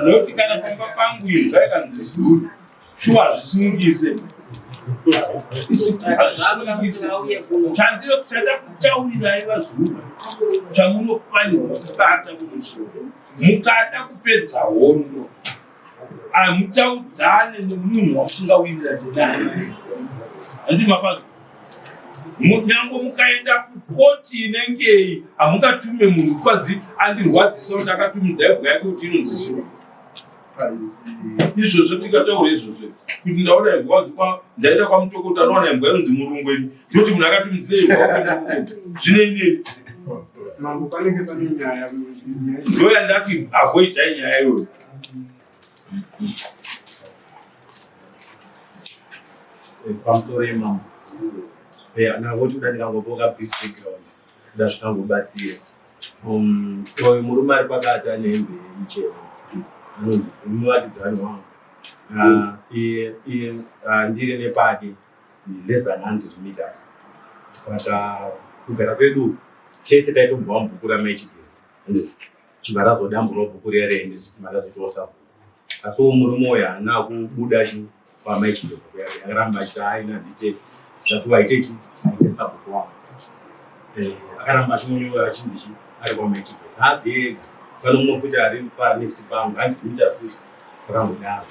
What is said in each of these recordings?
Noti kana pamba pangu zvaikanzi Zulu shuwa zvisungise chatakuchaurirai vaZulu chamunofanirwa kubata mumusoro mukada kupedza hondo mutaudzane nemunhu wamusingawirira naye handi mapazvo nyange mukaenda kukoti inenge hamungatume munhu kwadzi andirwadzisa kuti akatumidzai bwa yake kuti inonzi Zulu izvozvo tikataura izvozvo kuti ndaona imbwa ndaita kwamutokota anoona imbwa inonzi murungweni ndoti munhu akatumidzei zvinei mambo panenge pane nyaya ndoyandati avoidai nyaya iyoyo. Pamusoro yemambo nangoti kuda ndikangoboka background kuda zvikangobatsira uyu murume ari pakati ane hembe ichena anonzi muvakidzani wangu ndiri nepake less than 100 meters. Saka kugara kwedu chese taitobva mubhuku ramaichigezi chibva razodamburwa bhuku rerende chibva razotosa asi murume uyu haana kubuda pamaichigezi kuyake akaramba achiti aina ndite zichatuva aite sabhuku wangu akaramba achimunyora achinzi ari kwamaichigezi hazi ega pano futi ari panefsi pangu 100 meters futi pakangodaro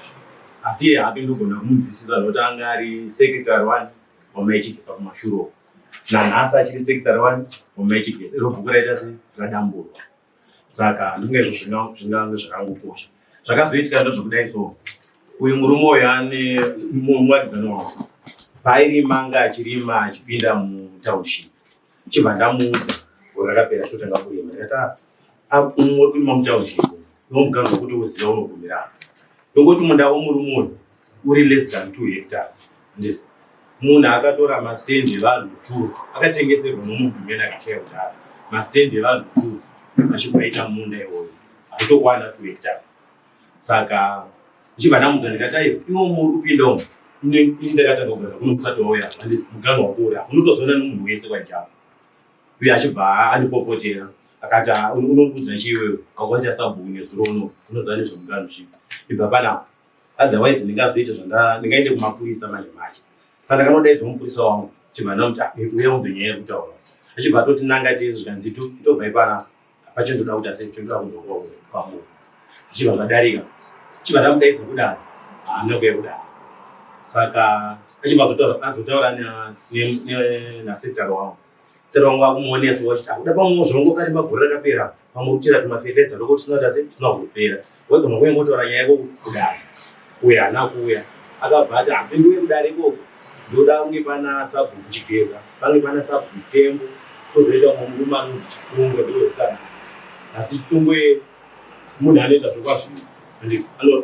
asi iye haapindogona kumunzwisisa nokuti anga ari secretary 1 wamaichigeza kumashuro nanhasi achiri secretary 1 wamaichigezi iro bhuku raita se radamburwa. Saka ndinge zvingange zvakangokosha zvakazoitika ndozvokudai so uyu murume uyu ane muvakidzani wangu pairima anga achirima achipinda mutaunship chibva ndamuudza gore rakapera totanga kurima ndikati uri kurima mutaunship nomuganhu wekuti uziva unogumirana ndongoti munda womurume uyu uri less than 2 hectares munhu akatora mastendi evanhu 2 akatengeserwa nomudhumeni akashaya kudaro mastendi evanhu 2 achibvaita munda iwoyo akutokwana 2 hectares. Saka ndichibva ndamudza ndikati aiwa iwo muri kupinda umu ini ndakatanga kugara kuno musati wauya handisi muganhu wako uri unotozoona nomunhu wese kwajapo uye achibva andipopotera akati unobudza chiwewe akaita sabhuku nezuro uno unoziva nezvemuganhu zvipi ibva panapo otherwise ndingazoita ndingaende kumapurisa manje macho. Saka ndakanodaidzwa mupurisa wangu chibva ndamuti uya unzwe nyaya yekutaura achibva atoti nangati zvikanzi tobva ipana pachindoda kuti ase chindoda kunzwa pamwe zvichibva zvadarika chibva ndamudaidza kudaro haana kuya kudaro. Saka achibva azotaura nasekitari wangu sekitari wangu akumuonesa wachiti akuda pamwe zvongo kari magore rakapera pamwe kutira tumafertilizer loko tisina kuti ase tisina kuzopera wegona kuya ngotaura nyaya yeko kudaro uye haana kuya akabva ati handindiuye kudaro ikoko ndoda kunge pana sabhuku chigeza pange pana sabhuku tembo kozoita mumwe murume anonzi chitsungwe ndotsana asi chitsungwe munhu anoita zvokwazvino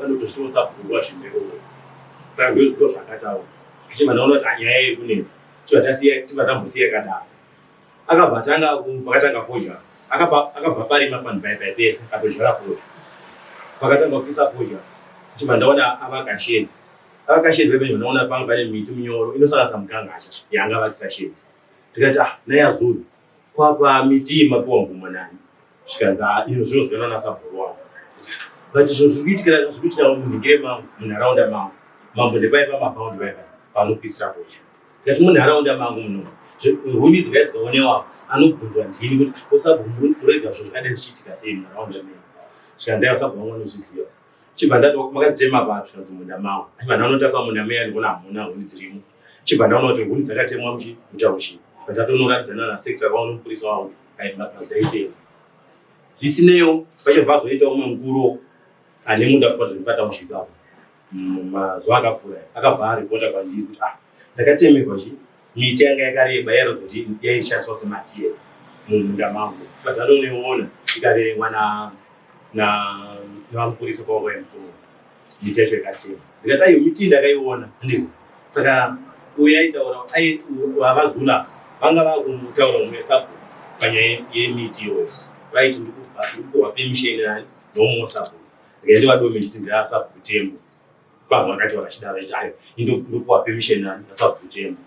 anotochitiwo sabhuku wazvimbeko. Saka ndo zvakataura achibva ndaona kuti anyaya yekunetsa tibva tambosiya kadaro akabva atanga pakatanga fodya akabva parima panhu pese akatodyara fodya pakatanga kupisa fodya achibva ndaona avaka shedi pepenyu ndaona pangu pane miti minyoro inosanganisa mugangacha yanga vakisa shedi ndikati naya Zulu kwapa miti mapiwa mvumonani zvikanzi ino zvinozikanwa nasabhuru wangu but zvikuitika munhingire mangu munharaunda mangu mambo ndepaipa mabhaundi paipa panopisira fodya ndikati munharaunda mangu muno huni dzikai dzikaonewa anobvunzwa ndini kuti osabhuru urega zvo zvakadai zvichiitika sei munharaunda menyu zvikanzi sabhuru wangu anozviziva chibva ndati makazitema papi zvikanzi munda mangu achibva ndaonotaswa munda meya ndikuona hamuna huni dzirimo chibva ndaona kuti huni dzakatemwa mutaushi patatonoratidzana nasekitari wangu nomupurisa wangu aidzaitema zvisineyo pachibva azoitawo umwe mukuru ane munda kwazvipataushi ipapo mazuva akapfuura akabva aripota kwandiri kuti ndakatemerwa miti yanga yakareba yairudza kuti yaishandiswa semaTS mumunda mangu patanoneona ikaverengwa namupurisa kwangu yemusoro miti yacho yakatema ndikati aiyo miti ndakaiona handizo. Saka uyo aitaura vavazula vanga vakumutaura mumwe sabhuku panyaya yemiti iyoyo vaiti ndikukuhwa permission nani nomumwe sabhuku ndikaende vadome chiti ndaa sabhuku tembo pamwe vakati vakachidaro chiti ayo ndikukuhwa permission nani nasabhuku tembo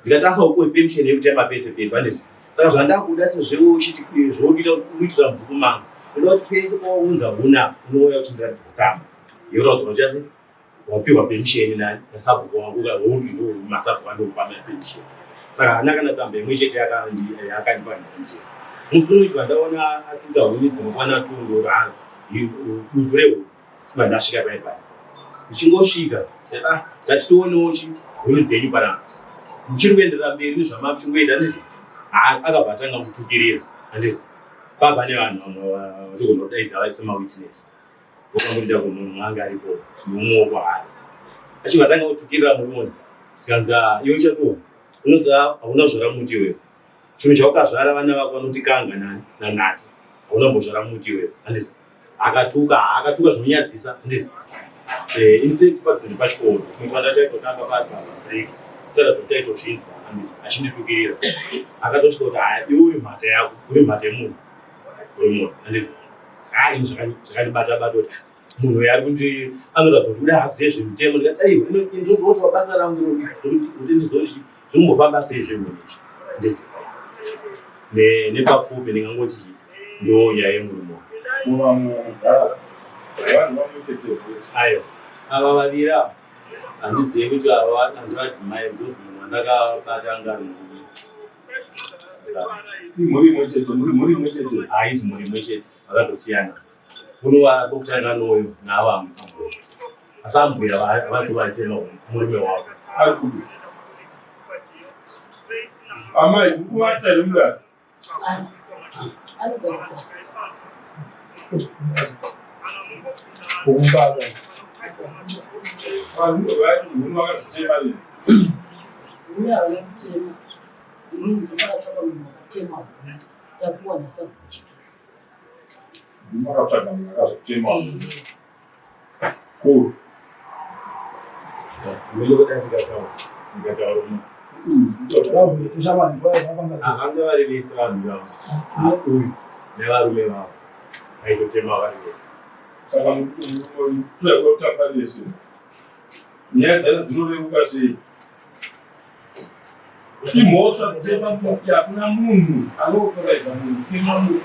ndikati asaupuwe permission yekutema pese pese handizo. Saka zvandakuda sezveuchiti zvouita kuitira mubhuku mangu Ndinoti pese paunza huna unouya uchindiratidza kutsamba yoratidza kuti chase wapiwa pensheni nasabhuku wangu uri ndo masabhuku andokupa pensheni. Saka hana kana tsamba imwe chete yakandipa nje. Musi unoitwa ndaona atuta huni dzinokwana tundo dutu rehu chima ndasvika paipai. Ndichingosvika ndatitooneo huni dzenyu panapa. Muchiri kuenderera mberi nezvamamuchingoita ndizvo akabva atanga kutukirira handizvo. Baba nevanhu vachikunodaidza semawitness wakamboita kunhu anga aripo nomuoko hayo achivatanga kutukirira murimoni tikanza iwe chatoona unoziva hauna zvara muti iwewe chinhu chaukazvara vana vako vanoti kanga nanhati hauna mbozvara muti iwewe handizvo. Akatuka zvinonyadzisa handizvo. Infact padzini pachikoro munthu andataitotanga pari pabreak taratidza kuti taitozvinzwa handizvo achinditukirira akatosvika kuti haya iwe uri mhata yako uri mhata yemunhu urimoni handizvo. Zvakandibata kuti munhu yari kuti anoratidza kuti kuda aziye zvemutemo ndikati ndozvotiwa basa rangu kuti ndizoti zvinombofamba sei zvinhu izvi handizvo. Nepapfupi ndingangoti ndo nyaya yemurimo. Ayo ava vaviri ava handizivi kuti ava handivadzimai because munhu wandakabata anga ari haizi muri imwe chete vakatosiyana. Kunova kokutanga noyo naava ambuya asi ambuya havasi vaitema murume wavo amai kuvata nemudaro munhu vakazitema lini makatsvaga munhu akazotema kuru mele kuda ndikataura anga vari vese vanhu vavo uyu nevarume vavo vaitotema vari vese. saka kutamba nese nyaya dzana dzinoreruka sei imhosva kutema kuti hakuna munhu anoautoriza munhu kutema munhu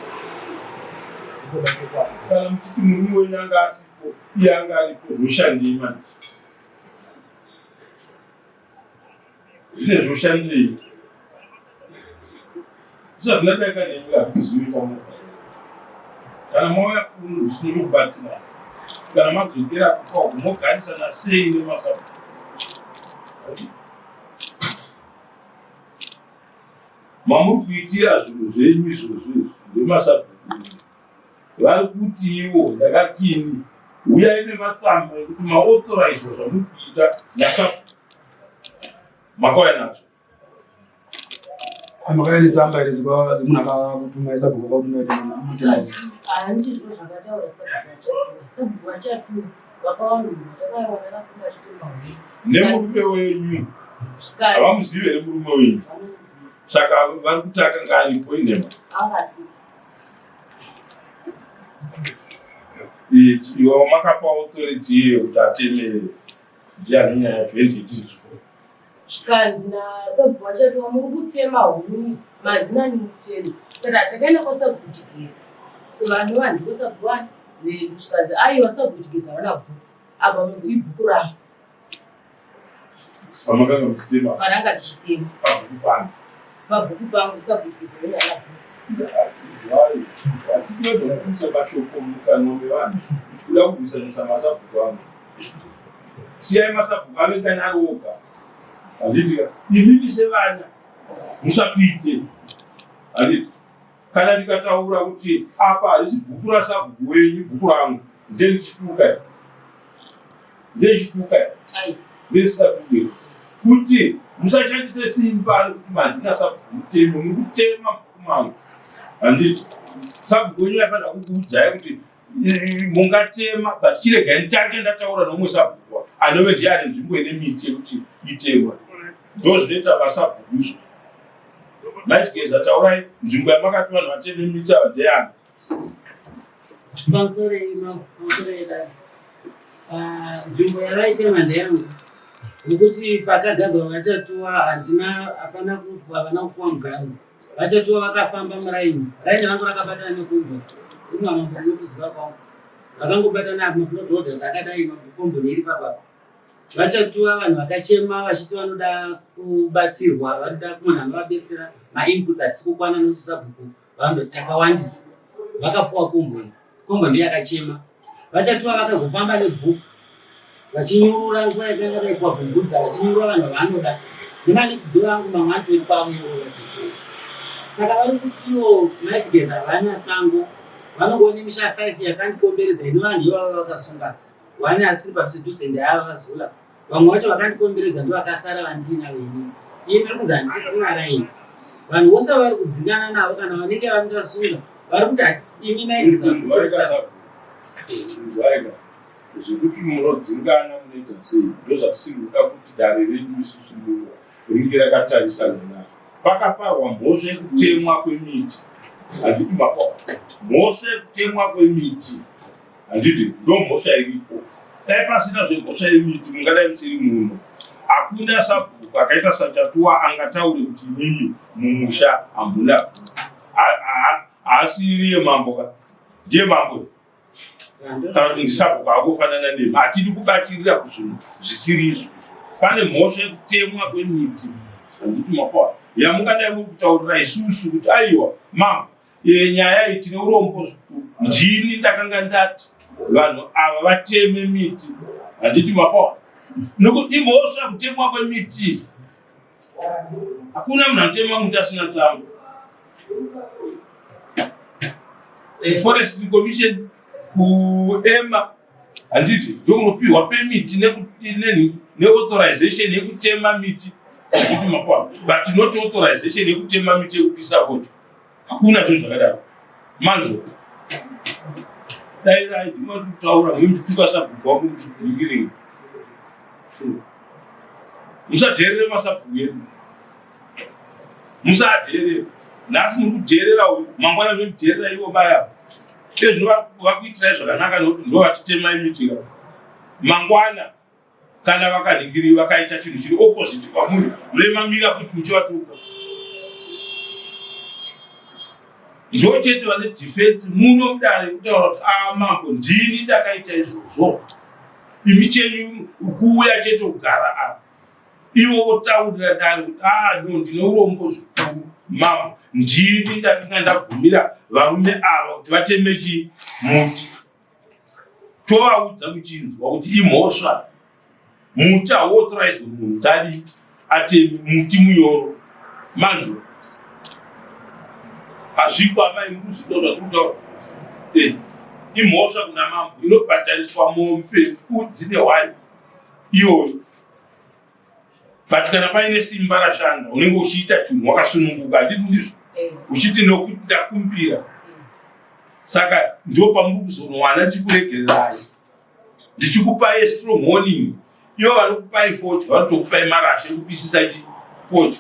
kana muchiti murume wenyu anga asipo iye anga aripo zvoshandei mani zvine zvoshandei zvezvandadaka nemi hazvikuzivi pamoa kana mauya kuno zvinotokubatsira kana madzokera kukwako mogarisana sei nemasabu mamuri kuitira zvinhu zvenyu izvozvo zvemasabu vari kuti iwo ndakatini uyai nematsamba ekuti maauthorize zvamuri kuita nasabu makauya nazvo amakaya netsamba iri dzemunhu akakutuma isabhuku akakutumaiaa handichizvo zvakataura sabhuku vachatu vakawandu takaiona nakuma chituma nemurume wenyu havamuzivi here murume wenyu saka vari kuti akanga aripo inema angasi iwo makapa authority iye kuti atemere ndiani nyaya zvenditizvo zvikanzi nasabhuku vachatu vamuri kutema huni mazina nimutemo kana takaenda kwasabhuku chigeza sevanhu vandiko sabhuku vanu zvikanzi aiwa sabhuku chigeza vana bhuku apa ibhuku ravo pamakanga muchitema pananga tichitema pabhuku pangu pabhuku pangu sabhuku chigeza vana bhuku atinoda kuisa mashoko mukanwa mevanhu kuda kurwisanisa masabhuku angu siyai masabhuku anengani ari oga handitika imimi sevana musakuite handiti kana ndikataura kuti apa harisi bhuku rasabhuku wenyu bhuku rangu ndenichituka ndesikatuke kuti musashandise simba mazina sabhuku mutemo mukutema bhuku mangu handiti sabhuku wenyu yafanira kukuudzai kuti mungatema but chiregai nditange ndataura nomwe sabhuku anove ndiye ane nzvimbo ine miti yekuti itemwa ndo zvinoita masabhuku izvo maitigeza taurai nzvimbo yamakati vanhu vateme miti ava ndeyani pamusorei mamusoreda nzvimbo yavaitema ndeyangu nekuti pakagadzwa vachatuwa havana kupuwa mugaro vachatuwa vakafamba muraini rangu rakabatana nekubva umwe mambo nokuziva kwangu vakangobatana maprodhuctors akadai makomboni iri papapa vachatuva vanhu vakachema vachiti vanoda kubatsirwa vanoda munhu anovabetsera mainputs hatisi kukwana nokuti sabhuku vanoti takawandisa vakapuwa komboni ndiyo yakachema vachatuva vakazofamba nebhuku vachinyurura nguva yakadai kuvabvunzudza vachinyurura vanhu vavanoda nemanextdo vangu mamwe atori pamwe saka vari kutiwo Mighty havana sango vanongone misha 5 yakandikomberedza ino vanhu ivavo vakasungana vane asiri pachiduze ndayava vazula vamwe vacho vakandikomberedza ndo vakasara vandina venini ini ndiri kunzi handisina raini vanhu vose vari kudzingana navo kana vanenge vandasunga vari kuti hatini Mighty zvekuti munodzingana munoita sei ndozvatisingoda kuti dare redu isusu ringe rakatarisana navo pakaparwa mhosva yekutemwa kwemiti handiti mhosva yekutemwa kwemiti handiti ndo mhosva iripo dai pasina zvemhosva yemiti mungadai musiri muno akunda sabhuku akaita Sachatuwa angataure kuti mimi mumusha hamuna haasiri yemambo ndiye mambo kana kuti ndisabhuku akufanana nemi hatidi kubatirira kuzvinhu zvisiri izvo pane mhosva yekutemwa kwemiti handiti mapawa yamungadai muri kutaurira isusu kuti aiwa mama nyaya iyi tine urombo zvikuru ndini ndakanga ndati vanhu ava vateme miti handiti mapawa nokuti imhosva kutemwa kwemiti hakuna munhu anotema muti asina tsamba forest commission kuema handiti ndokunopihwa pemiti neauthorization yekutema miti handiti mapawa but not authorization yekutema miti yekupisa kocho hakuna zvinhu zvakadaro manzo dai timataura mumituka sabhuku wangu muchiningiringi musadherere masabhuku edu musaadherere nhasi muri kudherera uyu mangwana munodherera ivo baya ezvinovakuitirai zvakanaka nokuti ndo vatitemai miti mangwana kana vakaningiri vakaita chinhu chiri opposite kwamuri munoimamira kuti muchivatuka ndo chete vane defense muno mudare kutaura kuti mambo ndini ndakaita izvozvo imi chenyu kuuya chete kugara apa ivo votaurira dare kuti no ndine urombo zvikuru mambo ndini ndakanga ndabvumira varume ava kuti vatemechi muti tovaudza muchinzwa kuti imhosva muti hauauthorized munhu tadi ateme muti munyoro manzwa hazviko amai muruzvito zvatirikutaura imhosva kuna mambo inobhadhariswa mombe udzi nehwai iyoyo but kana paine simba rashanda unenge uchiita chinhu wakasununguka handiti ndizvo uchiti nokuti ndakumbira saka ndo pamuri kuzonowana chikuregererai ndichikupai strong warning ivo vanokupai forge vanotokupai marasha ekupisisa forge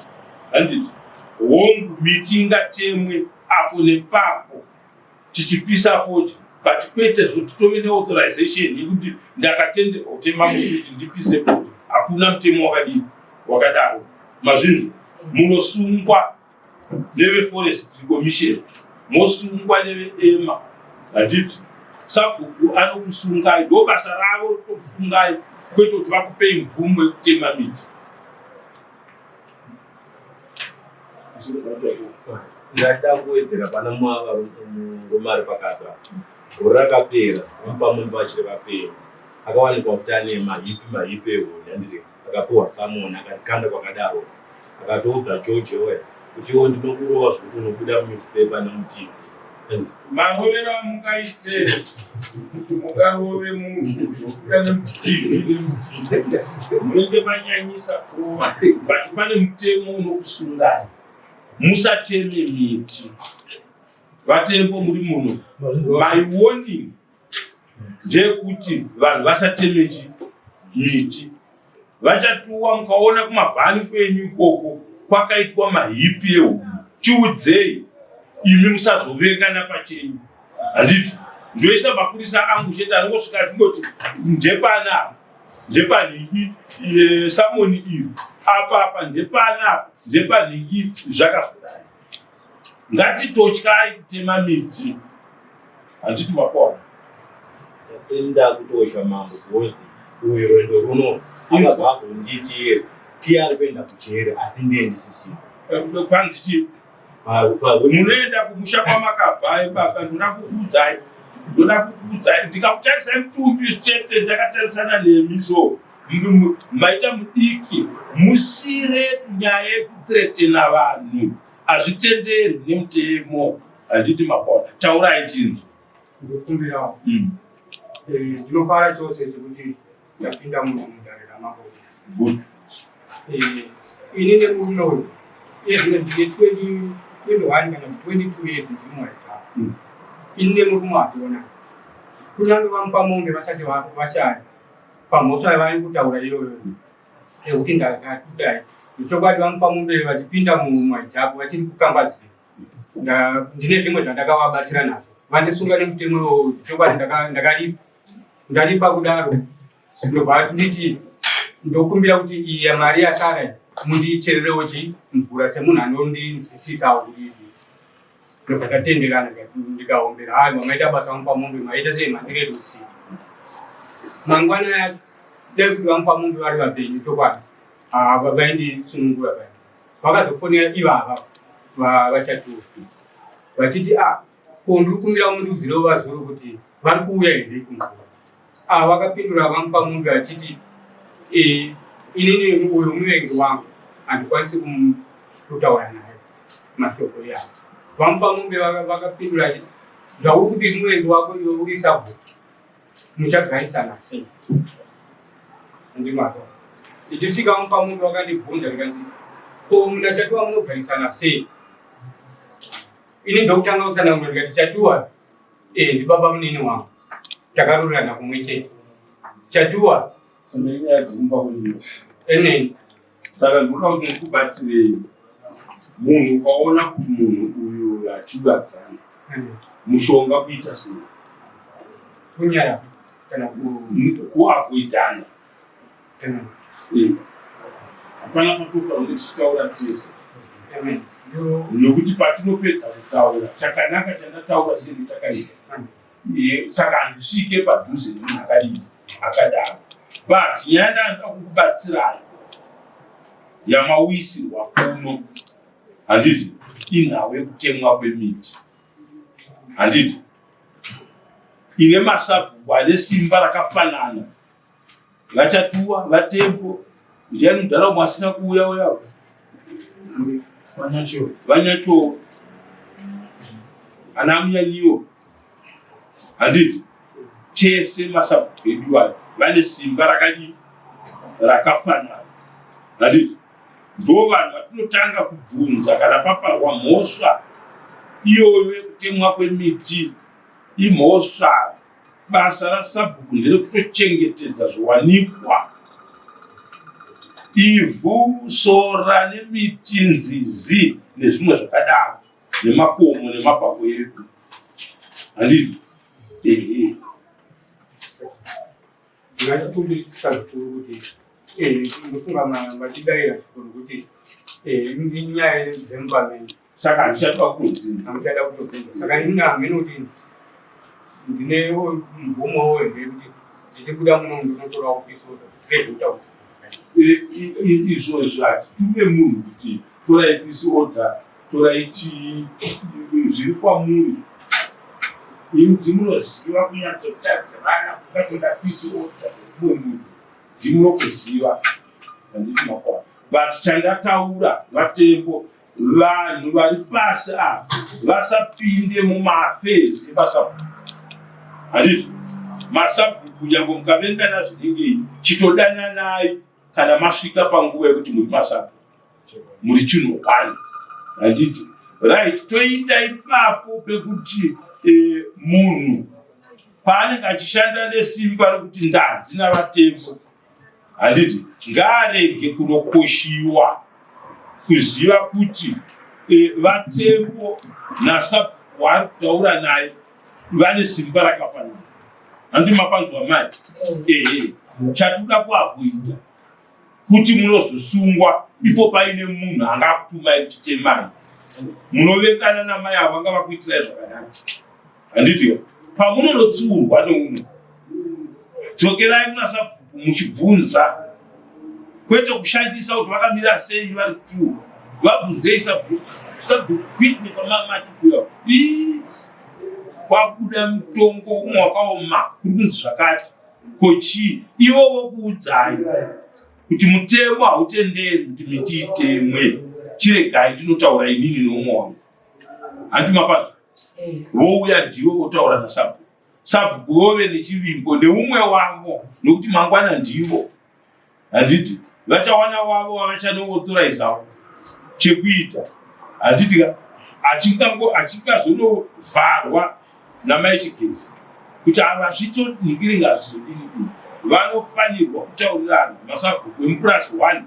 handiti hongu miti ingatemwe apo nepapo tichipisa forge but kwete zvokuti tove neauthorization yekuti ndakatenderwa kutema muti kuti ndipise forge hakuna mutemo wakadii wakadaro mazvinhu munosungwa neveforest commission mosungwa neveema handiti sabhuku anokusungai ndo basa ravo rotokusungai kwete kuti vakupei mvumo yekutema miti ndachida kuwedzera pana murume ari pakati gore rakapera mupamumba vachiri vapera akawanikwa kuti ane mahipi ehuni handiti akapiwa samoni akatikanda kwakadaro akatoudza George Orwell kuti iwo ndinokurova zvokuti unobuda munewspaper nemutivi marovero amungaite kuti mungarove munhu zvokuda nemutivi munenge manyanyisa kurova but pane mutemo unokusungai musateme miti vatembo muri muno my warning ndeyekuti vanhu vasateme miti vachatuwa mukaona kumabhani kwenyu ikoko kwakaitwa mahipi ehuku chiudzei imi musazovengana pachenyu handiti ndoisa mapurisa angu chete anongosvika tingoti ndepanhingi samoni iri apa ndepanapa ndepanhingi zvakazodai ngatitotyai kutema miti handiti mapona Senda kutosha mambo because uyo ndo runo akabva azonditi pia alikwenda kuchera asi ndiye ndisisi kwanzi chi munoenda kumusha kwamakabva baba ndoda kukuudzai ndikakutarisa mutumbi chete ndakatarisana nemi so maita mudiki musire nyaya yekutretena vanhu hazvitenderwi nemutemo handiti mapona taurai chinhu ndikumbirawo ndinofara chose chekuti ndapinda muno mudare ramakoti ini nemunoyo ndine 21 kana 22 years ndimwaita ini nemurume ationa kunyange vamupa mombe vasati vashaya pamhoso yavari kutaura iyoyo yekuti ndakudai ndichokwadi vamupa mombe vachipinda mumwaitapo vachiri kukambadzira ndine zvimwe zvandakavabatsira nazvo vandisunga nemutemo chokwadi ndaripa kudaro ndobva nditi ndokumbira kuti iyi mari yasara mundichererewo mvura semunhu anondinzwisisawo kuti ndobva tatenderana ndikaombera hai mamaita basa vamupa mombe maita sei mandireri utsiva mangwana yacho dai kuti vamupa mombe vari vapenyu chokwadi vaindisunungura pai vakazofonera ivava vachatuwa vachiti ndiri kumbira mundiudzirewo vazuru kuti vari kuuya here kumvura vakapindura vamupa mombe vachiti inini uyu muvengi wangu handikwanisi kutaura naye mashoko yavo vamupa mombe vakapindura achiti zvauri kuti muvengi wako iwe uri sabhuku muchagarisana sei ndimatoa ichisvika vamupa mombe vakandibvunza rikanzi ko muna chatuwa munogarisana sei ini ndokutanga kutsanangura ndikati chatuwa ndibaba munini wangu takarorana kumwe chete chatuwa semenyaya dzekumba kwenyusi eneni saka ndoda kuti ndikubatsirei munhu ukaona kuti munhu uyu achibatsana mushonga kuita sei kunyaya kana kuavoidana hapana patofanira kuti tichitaura tese nokuti patinopedza kutaura chakanaka chandataura chinenge chakaita saka handisvike padhuze nemunhu akadii akadaro but nyaya ndanoda kukubatsirai yamawisirwa kuno handiti inhau yekutemwa kwemiti handiti ine masabhuku ane simba rakafanana vachatuwa vatembo ndiani mudharaumwe asina kuuya uyavo vanyachowo ana munyanyiwo handiti tese masabhuku edu ayo vane simba rakadii rakafanana handiti ndo vanhu vatinotanga kubvunza kana paparwa mhosva iyoyo yekutemwa kwemiti imhosva basa rasabhuku nderekutochengetedza zviwanikwa ivhu sora nemiti nzizi nezvimwe zvakadaro nemakomo nemabako edu handiti ndingatikumbisisa zvikuru kuti ndofunga machidaira zvikuru kuti inyaya dzemubameni saka handichatoda kutodzinza amuchada kutobvunza saka ini hamene kuti ndine mvumo wendekuti ndichibuda muno ndinotora kupisoda rezveutaudzi izvozvo hatitume munhu kuti torai disorder toraiti zviri kwamuri imi dzimunoziva kunyatsotadzirana kukatoda disorder kumwe munhu ndimunokuziva handiti makwana but chandataura vatembo vanhu vari pasi apa vasapinde mumaafezi ebasabhuku handiti masabhuku nyange mukavengana zvinengei chitodananai kana masvika panguva yekuti muri masabhuku muri chinhokwana handiti right toita ipapo pekuti munhu paanenge achishanda nesimba rekuti ndanzi navatembo handiti ngaarege kunokoshiwa kuziva kuti vatembo nasabhuku waari kutaura naye vane simba rakafanana handi mapanzwa mai chatoda kuavhoida kuti munozosungwa ipo paine munhu angakutumai kuchitemai munovengana namai avo anga vakuitirai zvakanaka handiti pamunonotsurwa neumwe dzokerai kuna sabhuku muchibvunza, kwete kushandisa kuti vakamira sei vari tu vabvunzei sabhuku kwitini pamamatukuya kwakuda mutongo umwe wakaoma kuri kunzi zvakati kochi ivo vokuudzai kuti mutemo hautenderi kuti miti itemwe, chiregai ndinotaura inini neumwe wangu. Handi mapanzo vouya ndivo votaura nasabhuku, sabhuku vove nechivimbo neumwe wavo nokuti mangwana ndivo. Handiti vachawana wavo wavachanoauthorizewo chekuita. Handiti achingazonovharwa namaichigezi kuti ava zvitoningiri ngazvizodini, vanofanirwa kutaurirana masabhuku emu+1.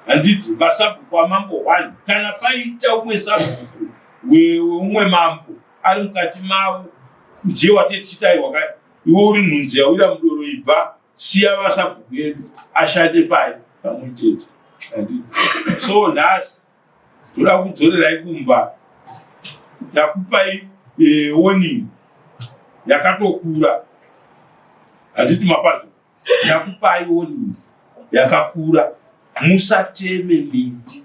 Handiti masabhuku amambo 1 kana paita umwe sabhuku weumwe mambo ari mukati mavo je watete chitai wakati iwe uri nhunzi yawira mudoro ibva siya vasabhuku yedu ashande pai pamwe chete. Handiti so nhasi ndoda kudzorerai kumba, ndakupai warning yakatokura. Handiti mapato ndakupai warning yakakura, musateme miti,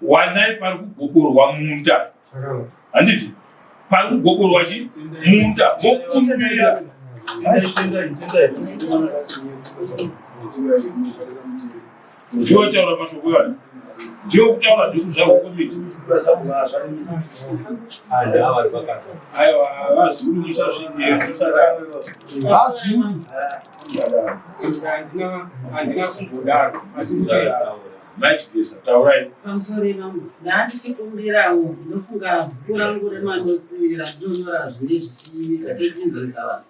wanai pari kugogorwa munda. Handiti pari kugogorwa munda mokumbira ndiotaura mashoko yavo ndio kutaura zvinhu zvavo komiti aiwa vazurumisa handina kumbodaro maichigesa taurai pamusoro ivangu ndandichikumbirawo ndinofunga kurangu remanosi randinonyora zvine zvichitakechinzirika vanhu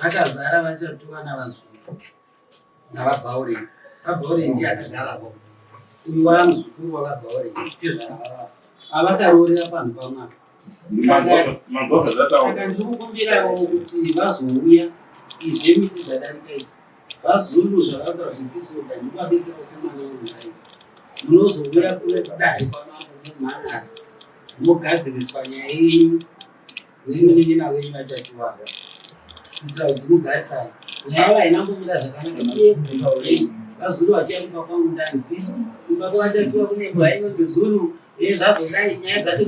vakazara vachatova navazukuru navabhaureni. Vabhaureni akagarapo iwa muzukuru wavabhaureni tezvana vavavo avakaroorera panhu pamwana. Saka ndikukumbirawo kuti vazouya izvemiti zvadarika izvi vazungu zvavanga zvipisota ndikuvabetsera semwana womudai munozouya kune kudari kwamambo mumhanhara mogadziriswa nyaya yenyu nemunin'ina wenyu vachatiwara kuitira kuti mugarisane nyaya vainambomira zvakanaka vazulu vachiaruka kwangu ndanzi ipako vachatiwa kune mbo ainonzi zulu zvazodai nyaya dzacho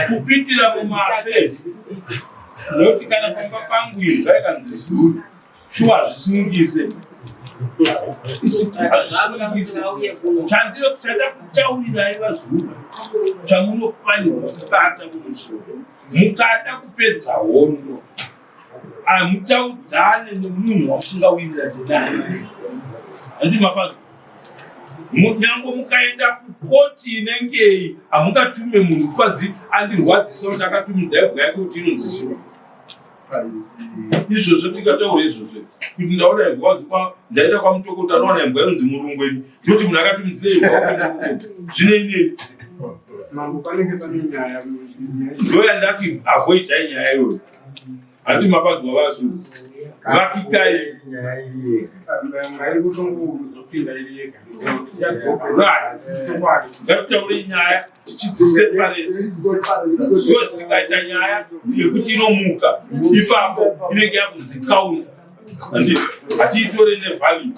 kupitira mumafesi nokuti kana pamba pangu izvi zvaikanzi zulu shuwa zvisungise chandakutaurirai vazulu chamunofanirwa kubata mumusoro mukada kupedza hondo mutaudzane nemunhu wamusingawirira tenai. Handiti mapazo nyange mukaenda kukoti inengei hamungatume munhu kukwadzi andirwadzisa kuti akatumidzai bwa yake kuti inonzi zulu. Izvozvo tikataura izvozvo kuti ndaona imbwa ndaenda kwamutokota anowana imbwa inonzi murungweni ndoti munhu akatumidzirei imbwa zvinei mambo panenge pane nyaya ndoya ndati avoidai nyaya iyoyo. Handiti mapadzo vavazulu vapikai nyaya iriye mwari kutongozopinda iri yega ngatitaure nyaya tichidziseparate because tikaita nyaya yekuti inomuka ipapo inenge yakunzi kaunda. Handiti hatiitore nevalue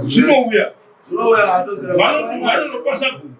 zvinouya vanonopa sabhuku